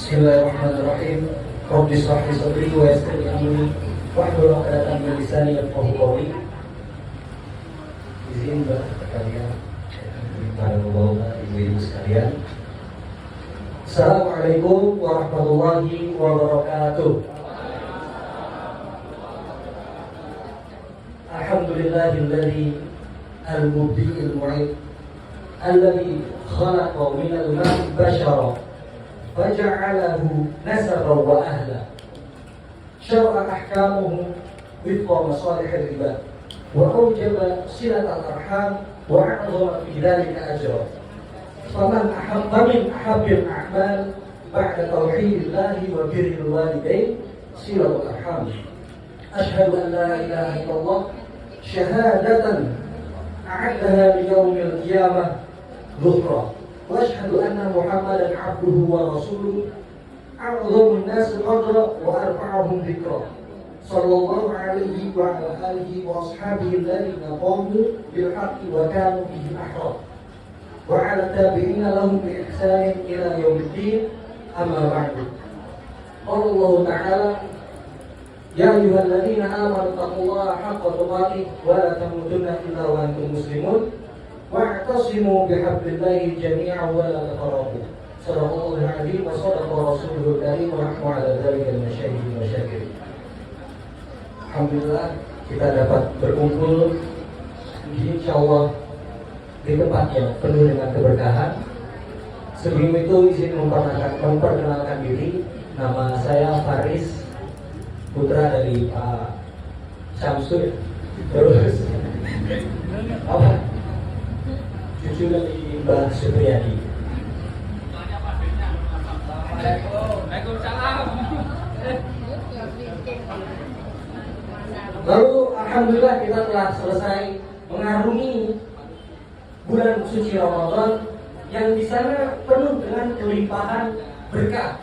Bismillahirrahmanirrahim. Rabbi shrah li sadri wa yassir li amri wahlul 'uqdatam min lisani yafqahu qawli. Izin berkalian para bapak ibu-ibu sekalian. Assalamualaikum warahmatullahi wabarakatuh. Alhamdulillahilladzi al-mubdi'il mu'id alladzi khalaqa minal ma'i bashara faja'alahu nasaban wa ahla syar'a ahkamuhu wifqa masalihil ibad wa awjaba silatal arham wa a'zama fi dzalika ajra faman ahabba min ahabbil a'mal ba'da tauhidillahi wa birril walidain silatul arham. Asyhadu an la ilaha illallah syahadatan a'addaha li yaumil qiyamah dhuhra wa asyhadu anna Muhammadan 'abduhu wa rasuluhu a'dhamun nas qadra wa arfa'uhum dhikra sallallahu alaihi wa ala alihi wa ashabihi alladhina qamu bil haqqi wa kanu bihi ahra wa ala tabi'ina lahum bi ihsanin ila yaumiddin amma ba'du. Allah ta'ala ya ayyuhalladzina amanu taqullaha haqqa tuqatih wa la tamutunna illa wa antum muslimun wa'tasimu bihablillahi jami'an wa la tafarraqu. Shadaqallahul 'azim wa shadaqa rasuluhul karim wa nahnu 'ala dzalika minasyahidin wa syakirin. Alhamdulillah kita dapat berkumpul insyaallah di tempat yang penuh dengan keberkahan. Sebelum itu izin memperkenalkan diri. Nama saya Faris, putra dari Pak Syamsul. Terus apa? Cucu dari Mbak Supriyadi. Waalaikumsalam. Lalu alhamdulillah kita telah selesai mengarungi bulan suci Ramadan yang di sana penuh dengan kelimpahan berkah,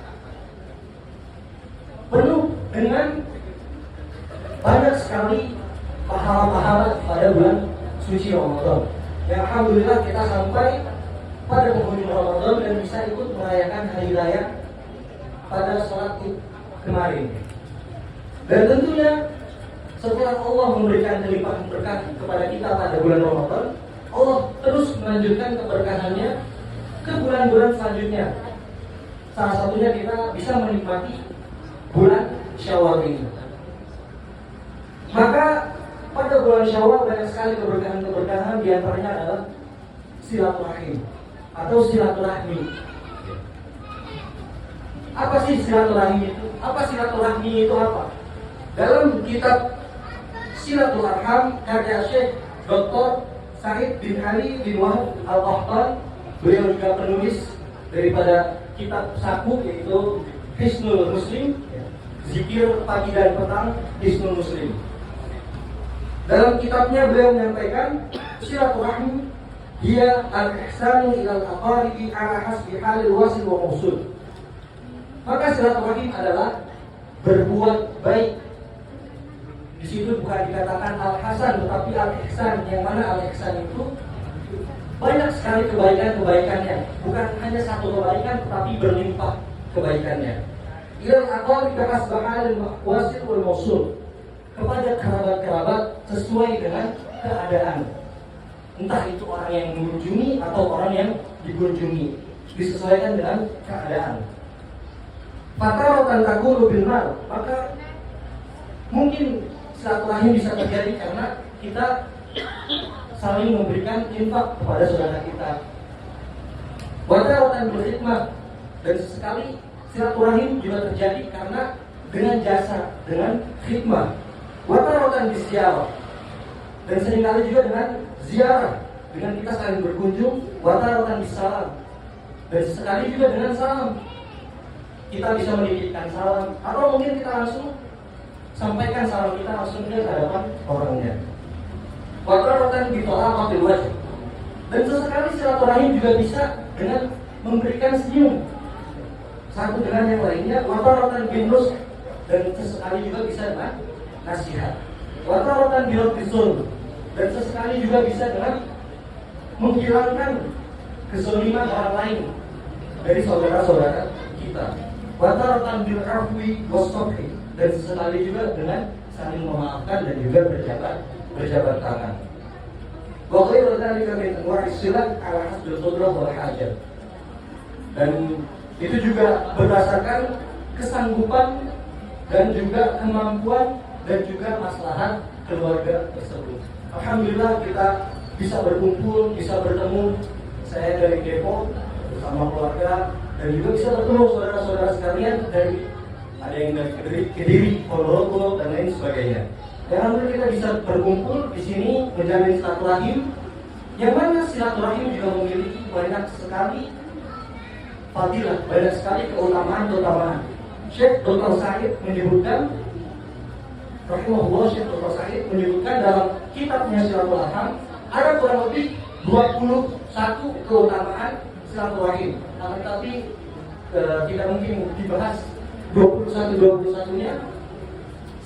penuh dengan banyak sekali pahala-pahala pada bulan suci Ramadan. Ya alhamdulillah kita sampai pada penghujung Ramadan dan bisa ikut merayakan hari raya pada sholat Id kemarin. Dan tentunya setelah Allah memberikan kelimpahan berkah kepada kita pada bulan Ramadan, Allah terus melanjutkan keberkahannya ke bulan-bulan selanjutnya. Salah satunya kita bisa menikmati bulan Syawal ini. Maka pada bulan Syawal banyak sekali keberkahan-keberkahan, di antaranya adalah silaturahim atau silaturahmi. Apa sih silaturahmi itu? Silaturahmi itu apa? Dalam kitab Silatul Arham karya Syekh Dr. Said bin Ali bin Wahab Al-Qahtan, beliau juga penulis daripada kitab saku yaitu Hisnul Muslim, zikir pagi dan petang Hisnul Muslim. Dalam kitabnya beliau menyampaikan silaturahmi dia al-ihsanu ilal aqaribi ala hasbi halil wasil wa mawsul. Maka silaturahim adalah berbuat baik. Di situ bukan dikatakan al-hasan tetapi al-ihsan, yang mana al-ihsan itu banyak sekali kebaikan-kebaikannya, bukan hanya satu kebaikan tetapi berlimpah kebaikannya. Ilal aqaribi hasbi halil wasil wal mawsul, kepada kerabat-kerabat sesuai dengan keadaan. Entah itu orang yang mengunjungi atau orang yang dikunjungi, disesuaikan dengan keadaan. Fataratan takunu bil mal, maka mungkin silaturahim bisa terjadi karena kita saling memberikan infak kepada saudara kita. Wataratan bil khidmah, dan sesekali silaturahim juga terjadi karena dengan jasa, dengan khidmah. Wataratan biziarah, dan seringkali juga dengan ziarah, dengan kita saling berkunjung. Wataratan bisalam, dan sesekali juga dengan salam, kita bisa menitipkan salam, atau mungkin kita langsung sampaikan salam kita langsung ke hadapan orangnya. Wataratan bitolaqatil wajh, dan sesekali silaturahim juga bisa dengan memberikan senyum satu dengan yang lainnya. Wataratan bin nus, dan sesekali juga bisa dengan nasihat. Wataratan bisul, dan sesekali juga bisa dengan menghilangkan kezaliman orang lain dari saudara-saudara kita. wa taratan bil afwi was-safhi, dan sesekali juga dengan saling memaafkan dan juga berjabat tangan. Wa ghairu dzalika min anwa'is silat ala hasbil qudrah wal hajat. Dan itu juga berdasarkan kesanggupan dan juga kemampuan dan juga maslahat keluarga tersebut. Alhamdulillah kita bisa berkumpul, bisa bertemu. Saya dari Depok bersama keluarga, dan juga bisa bertemu saudara-saudara sekalian dari, ada yang dari Kediri, Ponorogo dan lain sebagainya. Dan alhamdulillah kita bisa berkumpul di sini menjalin silaturahim, yang mana silaturahim juga memiliki banyak sekali fadilah, banyak sekali keutamaan. Syekh Dr. Said menyebutkan, rahimahullah, Syekh Dr. Said menyebutkan dalam kitabnya Silaturahim ada kurang lebih 21 keutamaan silaturahim. Tapi tidak mungkin dibahas 21-nya.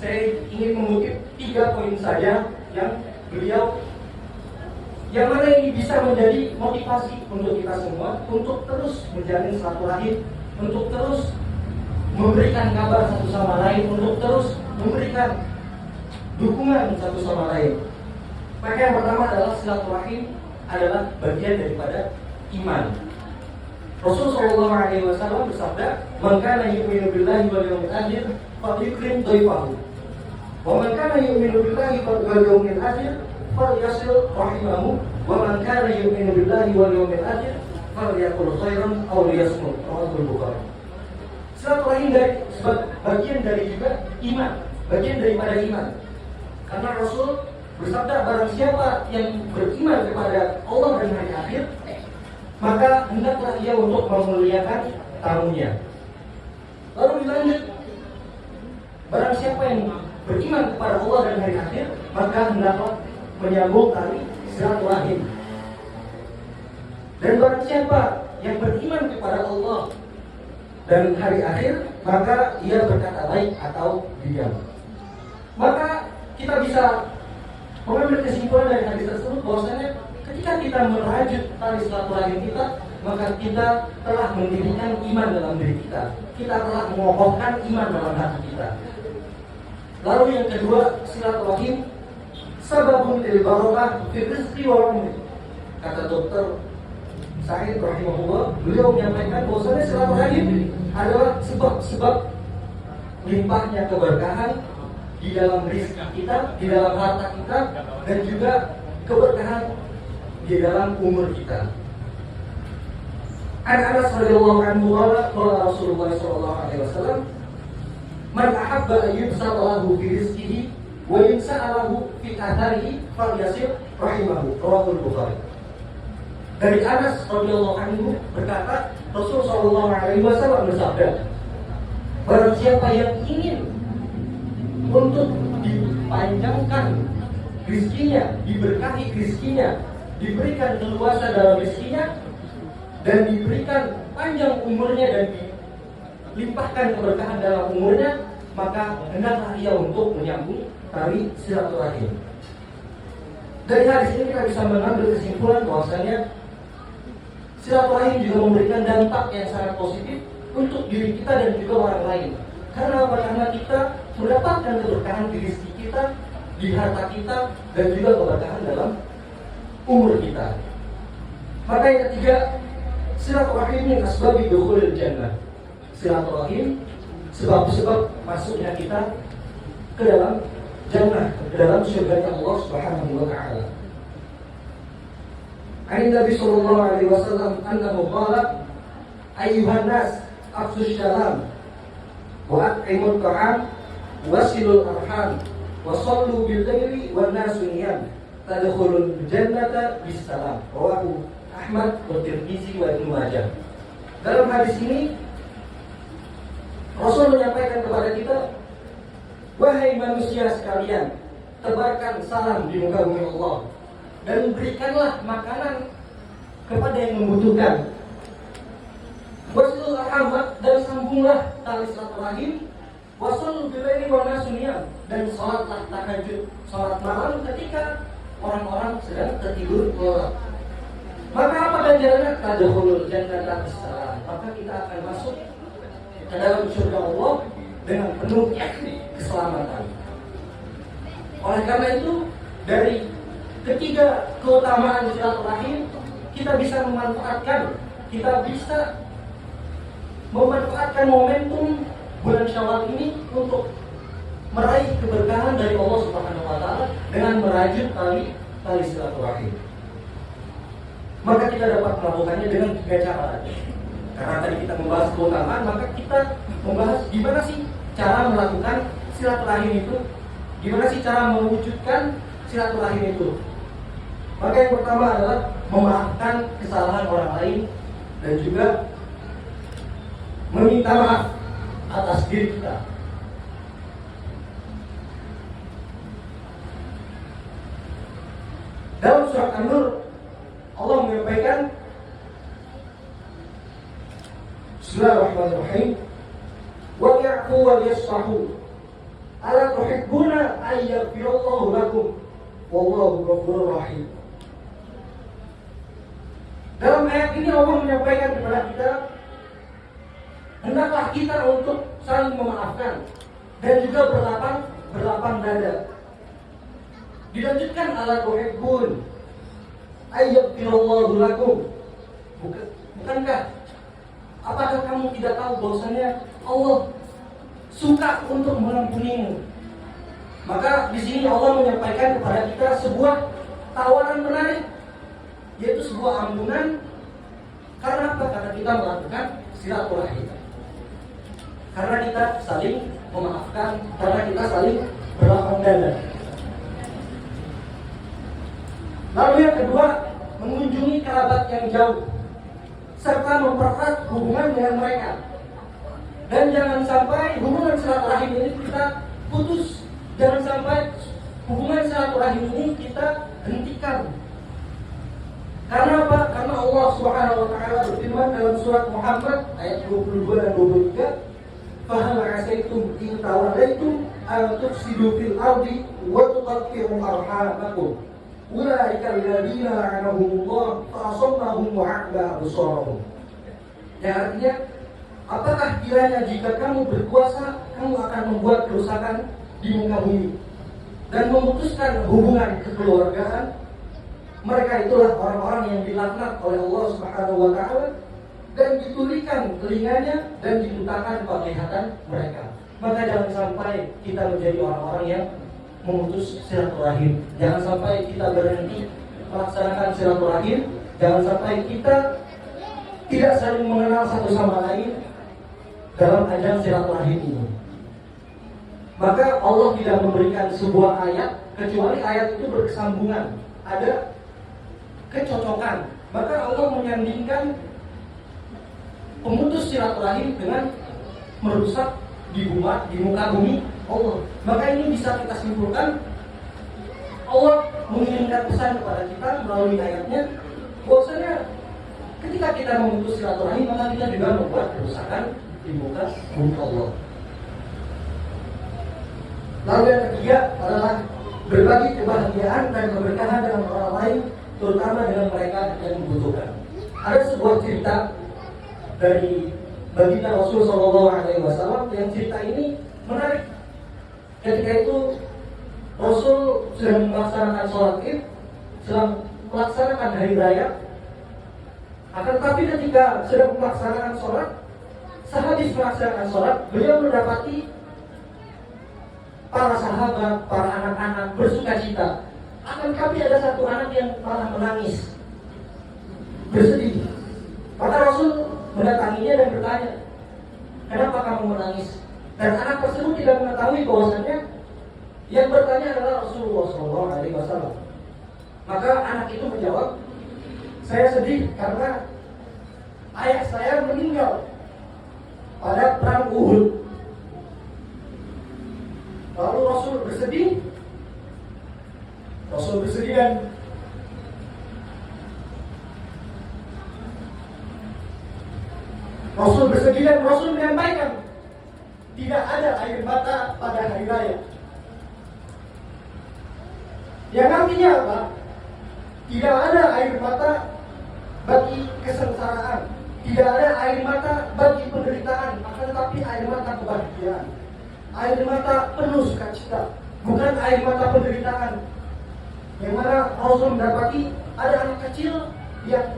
Saya ingin mengutip 3 poin saja yang beliau, yang mana ini bisa menjadi motivasi untuk kita semua untuk terus menjalin silaturahim, untuk terus memberikan kabar satu sama lain, untuk terus memberikan dukungan satu sama lain. Maka yang pertama adalah silaturahim adalah bagian daripada iman. Rasulullah SAW bersabda, "Man kana yu'minu billahi wal yawmil akhir falyukrim dhaifahu. Wa man kana yu'minu billahi wal yawmil akhir falyasil rahimahu. Wa man kana yu'minu billahi wal yawmil akhir falyaqul khairan aw liyasmut." Rawahul Bukhari. Silaturahim dari bagian dari juga iman, bagian daripada iman. Karena Rasul bersabda, barang siapa yang beriman kepada Allah dan hari akhir, maka hendaklah ia untuk memuliakan tamunya. Lalu dilanjut, barang siapa yang beriman kepada Allah dan hari akhir, maka hendaklah menyambung tali silaturahim. Dan barang siapa yang beriman kepada Allah dan hari akhir, maka ia berkata baik atau diam. Maka kita bisa mengambil kesimpulan dari hadis tersebut bahwasanya ketika kita merajut tali silaturahim kita, maka kita telah mendirikan iman dalam diri kita. Kita telah mengokohkan iman dalam hati kita. Lalu yang kedua, silaturahim sababun lil barokah fi rizqi wal umri. Kata Dr. Said rahimahullah, beliau menyampaikan bahwasanya silaturahim adalah sebab limpahnya keberkahan di dalam rezeki kita, di dalam harta kita, dan juga keberkahan di dalam umur kita. An Anas radhiyallahu anhu qala Rasulullah sallallahu alaihi wasallam, "Man ahabba an yubsata lahu fi rizqihi wa yunsa'alahu fi atharihi falyasir rahimahu." Rawahul Bukhari. Dari Anas radhiyallahu anhu berkata, Rasulullah sallallahu alaihi wasallam bersabda, barang siapa yang ingin untuk dipanjangkan rizkinya, diberkahi rizkinya, diberikan keluasan dalam rizkinya, dan diberikan panjang umurnya dan dilimpahkan keberkahan dalam umurnya, maka hendaklah ia untuk menyambung tali silaturahim. Dari hadis ini kita bisa mengambil kesimpulan bahwasanya silaturahim juga memberikan dampak yang sangat positif untuk diri kita dan juga orang lain. Karena kita mendapatkan keberkahan di rezeki kita, di harta kita, dan juga keberkahan dalam umur kita. Maka yang ketiga, silaturahim min asbabi dukhulil jannah. Silaturahim sebab-sebab masuknya kita ke dalam jannah, ke dalam surga Allah Subhanahu wa taala. Nabi sallallahu alaihi wasallam annahu qala, ayyuhan nas afshush salam wa at'imut ta'am wasilul arham wa sallu bil laili wan nasu niyam tadkhulul jannata bisalam. Rawahu Ahmad wa Tirmizi wa Ibnu Majah. Dalam hadis ini Rasul menyampaikan kepada kita, wahai manusia sekalian, tebarkan salam di muka bumi Allah dan berikanlah makanan kepada yang membutuhkan. Wasilul arham, dan sambunglah tali silaturahim. Wasallu bil laili wan nasu niyam, dan salatlah tahajud, salat malam ketika orang-orang sedang tertidur lelap. Maka apa ganjarannya? Tadkhulul jannata bisalam. Maka kita akan masuk ke dalam surga Allah dengan penuh keselamatan. Oleh karena itu, dari ketiga keutamaan silaturahim, kita bisa memanfaatkan momentum bulan Syawal ini untuk meraih keberkahan dari Allah Subhanahu wa taala dengan merajut tali silaturahim. Maka kita dapat melakukannya dengan 3 cara. Karena tadi kita membahas keutamaan, maka kita membahas gimana sih cara melakukan silaturahim itu, gimana sih cara mewujudkan silaturahim itu. Maka yang pertama adalah memaafkan kesalahan orang lain dan juga meminta maaf atas diri kita. Dalam surat An-Nur Allah menyampaikan, Bismillahirrahmanirrahim, wa ya'fu wa yasfahu ala tuhibbuna an yaghfirallahu lakum wallahu ghafurur rahim. Dalam ayat ini Allah menyampaikan kepada kita, hendaklah kita untuk saling memaafkan dan juga berlapang dada. Dilanjutkan, ala tuhibbun ayyabirallahu lakum. Bukankah, apakah kamu tidak tahu bahwasanya Allah suka untuk mengampunimu? Maka di sini Allah menyampaikan kepada kita sebuah tawaran menarik, yaitu sebuah ampunan. Karena apa? Karena kita melakukan silaturahim, karena kita saling memaafkan, karena kita saling berlapang dada. Lalu yang kedua, mengunjungi kerabat yang jauh serta mempererat hubungan dengan mereka. Dan jangan sampai hubungan silaturahim ini kita putus. Jangan sampai hubungan silaturahim ini kita hentikan. Karena apa? Karena Allah Subhanahu wa taala berfirman dalam surat Muhammad ayat 22 dan 23, "Fahal 'asaitum in tawallaytum an tufsidu fil ardi wa tuqatti'u arhamakum. Ulaika alladziina la'anahumullah fa asammahum wa a'ma absarahum." Yang artinya, apakah kiranya jika kamu berkuasa, kamu akan membuat kerusakan di muka bumi dan memutuskan hubungan kekeluargaan? Mereka itulah orang-orang yang dilaknat oleh Allah Subhanahu wa taala dan ditulikan telinganya dan dibutakan penglihatan mereka. Maka jangan sampai kita menjadi orang-orang yang memutus silaturahim. Jangan sampai kita berhenti melaksanakan silaturahim. Jangan sampai kita tidak saling mengenal satu sama lain dalam ajang silaturahim ini. Maka Allah tidak memberikan sebuah ayat kecuali ayat itu berkesambungan, ada kecocokan. Maka Allah menyandingkan pemutus silaturahim dengan merusak di muka bumi Allah. Maka ini bisa kita simpulkan, Allah mengirimkan pesan kepada kita melalui ayatnya bahwasanya ketika kita memutus silaturahim, maka kita juga membuat kerusakan di muka bumi Allah. Lalu yang ketiga adalah berbagi kebahagiaan dan keberkahan dengan orang lain, terutama dengan mereka yang membutuhkan. Ada sebuah cerita dari baginda Rasul SAW yang cerita ini menarik. Ketika itu Rasul sedang melaksanakan sholat Id, sedang melaksanakan hari raya. Akan tetapi ketika sedang melaksanakan sholat, sehabis melaksanakan sholat, beliau mendapati para sahabat, para anak-anak bersuka cita. Akan tetapi ada satu anak yang malah menangis, bersedih. Maka Rasul mendatanginya dan bertanya, "Kenapa kamu menangis?" Dan anak tersebut tidak mengetahui bahwasanya yang bertanya adalah Rasulullah SAW. Maka anak itu menjawab, "Saya sedih karena ayah saya meninggal pada perang Uhud." Lalu Rasul bersedih dan Rasul menyampaikan, tidak ada air mata pada hari raya. Yang artinya apa? Tidak ada air mata bagi kesengsaraan, Tidak ada air mata bagi penderitaan, akan tetapi air mata kebahagiaan. Air mata penuh sukacita, bukan air mata penderitaan. Yang mana Rasul mendapati ada anak kecil yang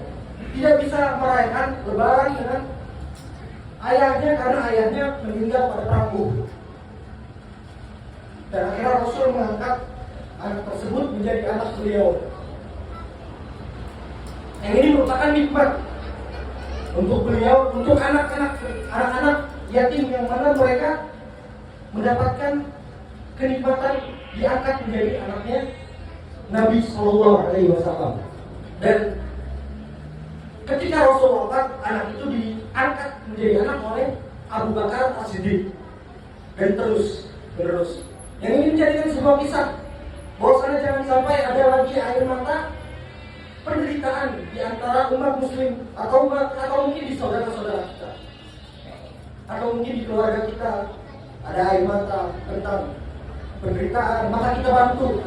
tidak bisa merayakan Lebaran dengan ayahnya karena ayahnya meninggal pada perang Uhud. Dan akhirnya Rasul mengangkat anak tersebut menjadi anak beliau. Yang ini merupakan nikmat untuk beliau, untuk anak-anak yatim yang mana mereka mendapatkan kenikmatan diangkat menjadi anaknya Nabi Shallallahu Alaihi Wasallam. Dan ketika Rasul wafat, anak itu diangkat menjadi anak oleh Abu Bakar As-Siddiq dan terus menerus. Yang ini menjadikan sebuah kisah bahwasanya jangan sampai ada lagi air mata penderitaan di antara umat muslim atau mungkin di saudara-saudara kita, atau mungkin di keluarga kita ada air mata tentang penderitaan, maka kita bantu,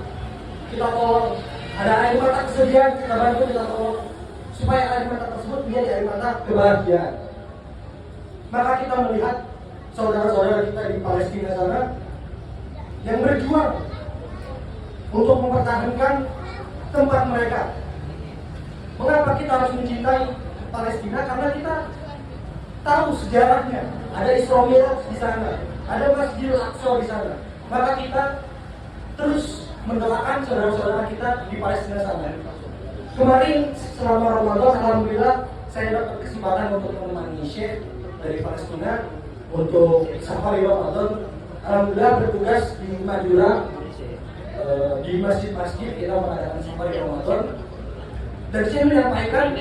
kita tolong. Ada air mata kesedihan, kita bantu, kita tolong, supaya air mata tersebut menjadi air mata kebahagiaan. Maka kita melihat saudara-saudara kita di Palestina sana yang berjuang untuk mempertahankan tempat mereka. Mengapa kita harus mencintai Palestina? Karena kita tahu sejarahnya. Ada Isra Mi'raj di sana, ada Masjidil Aqsa di sana. Maka kita terus mendoakan saudara-saudara kita di Palestina sana. Kemarin selama Ramadan, alhamdulillah saya dapat kesempatan untuk menemani Syekh dari Palestina untuk safari Ramadan. Alhamdulillah bertugas di Madura, di masjid-masjid kita mengadakan safari Ramadan. Dan saya menyampaikan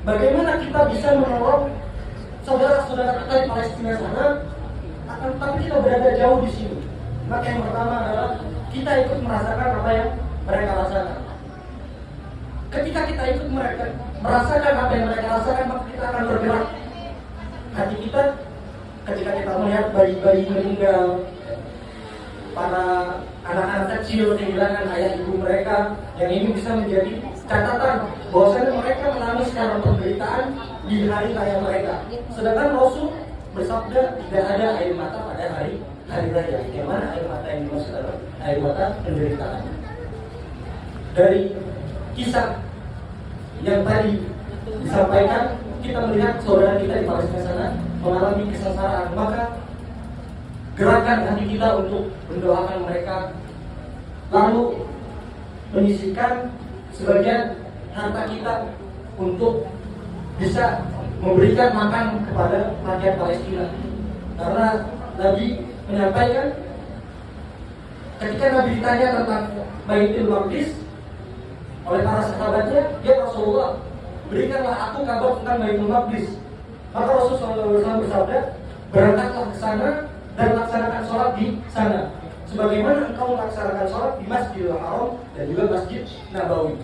bagaimana kita bisa menolong saudara-saudara kita di Palestina sana, akan tetapi kita berada jauh di sini. Maka yang pertama adalah kita ikut merasakan apa yang mereka rasakan. Ketika kita ikut mereka merasakan apa yang mereka rasakan, maka kita akan bergerak. Hati kita ketika kita melihat bayi-bayi meninggal, para anak-anak kecil kehilangan ayah ibu mereka, yang ini bisa menjadi catatan bahwasanya mereka menangis karena penderitaan di hari raya mereka. Sedangkan Rasul bersabda tidak ada air mata pada hari raya. Yang mana air mata yang dimaksud adalah air mata penderitaan. Dari kisah yang tadi disampaikan, kita melihat saudara kita di Palestina sana mengalami kesengsaraan. Maka gerakan hati kita untuk mendoakan mereka, lalu menyisihkan sebagian harta kita untuk bisa memberikan makan kepada rakyat Palestina. Karena Nabi menyampaikan ketika Nabi ditanya tentang Baitul Maqdis oleh para sahabatnya, ya Rasulullah, berikanlah aku kabar tentang Baitul Maqdis. Maka Rasulullah SAW bersabda, berangkatlah ke sana dan laksanakan sholat di sana, sebagaimana engkau melaksanakan sholat di Masjidil Haram dan juga Masjid Nabawi.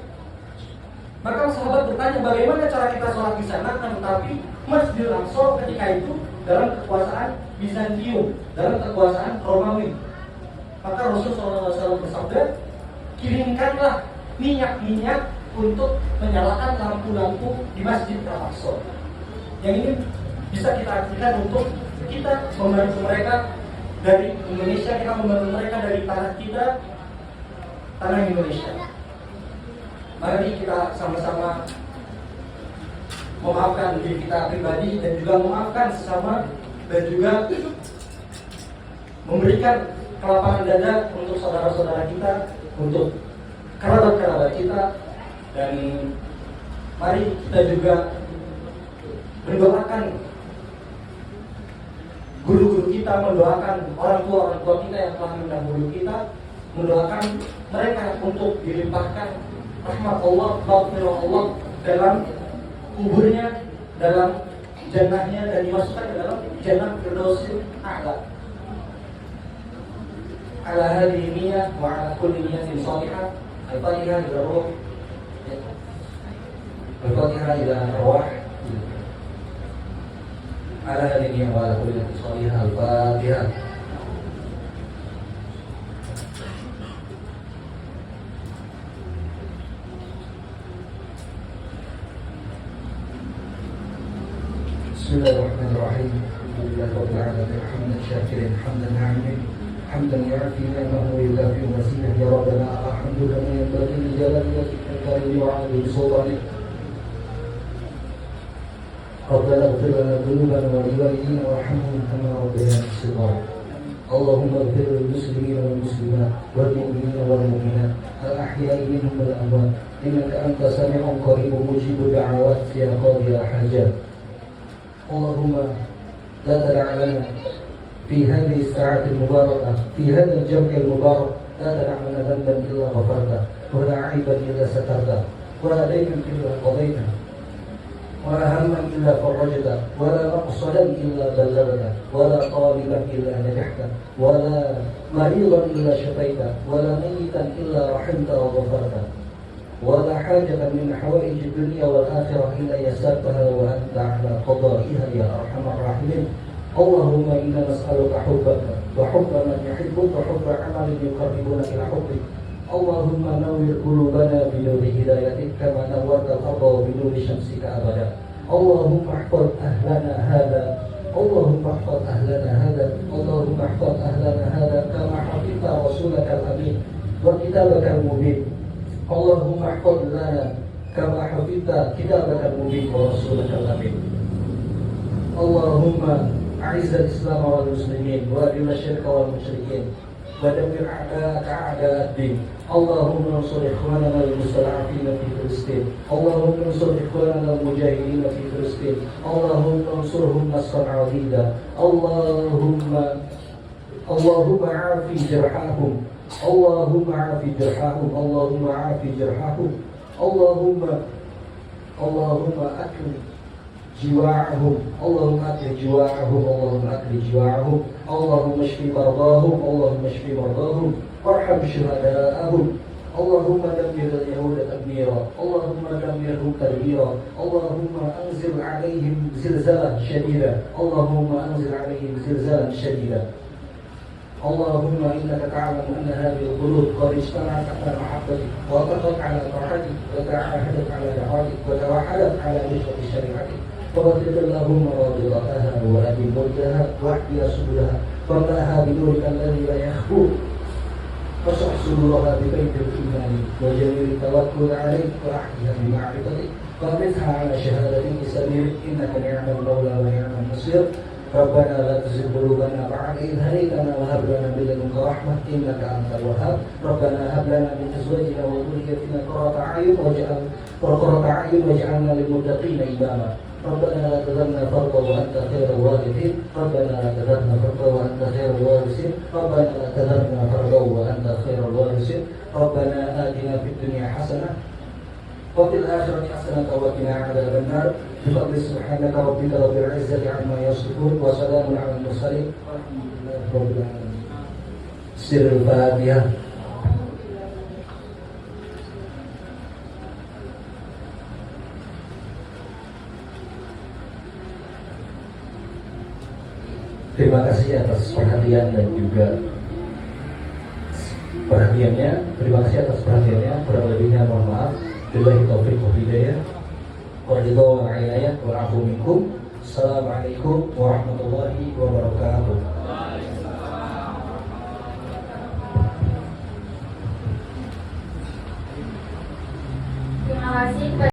Maka sahabat bertanya, bagaimana cara kita sholat di sana? Tetapi Masjidil Aqsa ketika itu dalam kekuasaan Bizantium, dalam kekuasaan Romawi. Maka Rasulullah SAW bersabda, kirimkanlah minyak-minyak untuk menyalakan lampu-lampu di Masjid Al-Aqsa. Yang ini bisa kita artikan untuk kita membantu mereka dari Indonesia, kita membantu mereka dari tanah kita, tanah Indonesia. Mari kita sama-sama memaafkan diri kita pribadi dan juga memaafkan sesama, dan juga memberikan kelapangan dada untuk saudara-saudara kita, untuk kerabat-kerabat kita. Dan mari kita juga mendoakan guru-guru kita, mendoakan orang tua kita yang telah mendahului kita, mendoakan mereka untuk dilimpahkan rahmat Allah, maghfirah Allah dalam kuburnya, dalam jannahnya, dan dimasukkan ke dalam jannah Firdausil A'la. Ala hadhihi niyyah wa ala kulli niyyatin shalihah. Al-Fatihah ila ruh. Al-Fatihah ila arwah. Ala hadhihi niyyah wa ala kulli niyyatin shalihah. Al-Fatihah. بسم الله الرحمن الرحيم. الحمد لله رب العالمين حمدا شاكرا حمدا ناعما حمدا يعفي نعمه ويكافئ مزيده. يا ربنا الحمد كما ينبغي لجلال وجهك الكريم وعظيم سلطانك. ربنا اغفر لنا ذنوبنا ولوالدينا وارحمهم كما ربيانا صغارا. اللهم اغفر للمسلمين والمسلمات والمؤمنين والمؤمنات الأحياء منهم والأموات إنك أنت سميع قريب مجيب الدعوات يا قاضي الحاجات. اللهم لا تدع لنا في هذه الساعات المباركة في هذا الجمع المبارك لا تدع لنا ذنبا إلا غفرته ولا عيبا إلا سترته ولا دينا إلا قضيته ولا هما إلا فرجته ولا مقصدا إلا بلغته ولا طالبا إلا نجحته ولا مريضا إلا شفيته ولا ميتا إلا رحمته وغفرته ولا حاجة من حوائج الدنيا والآخرة إلا يسرتها وأنت على قضائها يا أرحم الراحمين. اللهم إنا نسألك حبك وحب من يحبك وحب عمل يقربنا إلى حبك. اللهم نور قلوبنا بنور هدايتك كما نورت الأرض بنور شمسك أبدا. اللهم احفظ أهلنا هذا اللهم احفظ أهلنا هذا اللهم احفظ أهلنا هذا كما حفظت رسولك الأمين وكتابك المبين. اللهم احفظ لنا كما حفظت كتابك المبين ورسولك الأمين. اللهم أعز الإسلام والمسلمين وأذل الشرك والمشركين ودمر أعداءك أعداء الدين. اللهم انصر إخواننا المستضعفين في فلسطين. اللهم انصر إخواننا المجاهدين في فلسطين. اللهم انصرهم نصرا عزيزا. اللهم عافي جرحاهم. اللهم عافي جرحاهم. اللهم عافي جرحاهم. اللهم أكرم جواعهم. اللهم أكرم جواعهم. اللهم أكرم جواعهم. اللهم اشف مرضاهم. اللهم اشف مرضاهم وارحم شهداءهم. اللهم دمر اليهود تدميرا. اللهم دمرهم تدميرا. اللهم أنزل عليهم زلزالا شديدا. اللهم أنزل عليهم زلزالا شديدا. اللهم إنك تعلم أن هذه القلوب قد اجتمعت على محبتك واتفقت على طاعتك وتعاهدت على دعوتك وتوحدت على نصرة شريعتك. فبارك اللهم رابطتها وأبي ملكها واحكي سبلها واملأها بنورك الذي لا يخفو واشرح صدورها ببيت الإيمان وجميل التوكل عليك وأحيها بمعرفتك وأمتها على شهادة سبيلك إنك نعم المولى ونعم النصير. ربنا لا تزغ قلوبنا بعد إذ هديتنا وهب لنا من لدنك رحمة إنك أنت الوهاب. ربنا هب لنا من أزواجنا وذريتنا قرة أعين واجعلنا للمتقين إماما. ربنا لا تذرنا فردا وأنت خير الوارثين. ربنا لا تذرنا فردا وأنت خير الوارثين. ربنا لا تذرنا فردا وأنت خير الوارثين. ربنا آتنا في الدنيا حسنة وفي الآخرة حسنة وقنا عذاب النار. بفضل سبحانك ربك رب العزة عما يصفون وسلام على المرسلين والحمد لله رب العالمين. سر الفاتحة. Terima kasih atas perhatian dan juga perhatiannya. Terima kasih atas perhatiannya. Kurang lebihnya mohon maaf. Billahi taufiq wal hidayah. Waridho wa inayah wa afu minkum. Assalamualaikum warahmatullahi wabarakatuh. Terima kasih.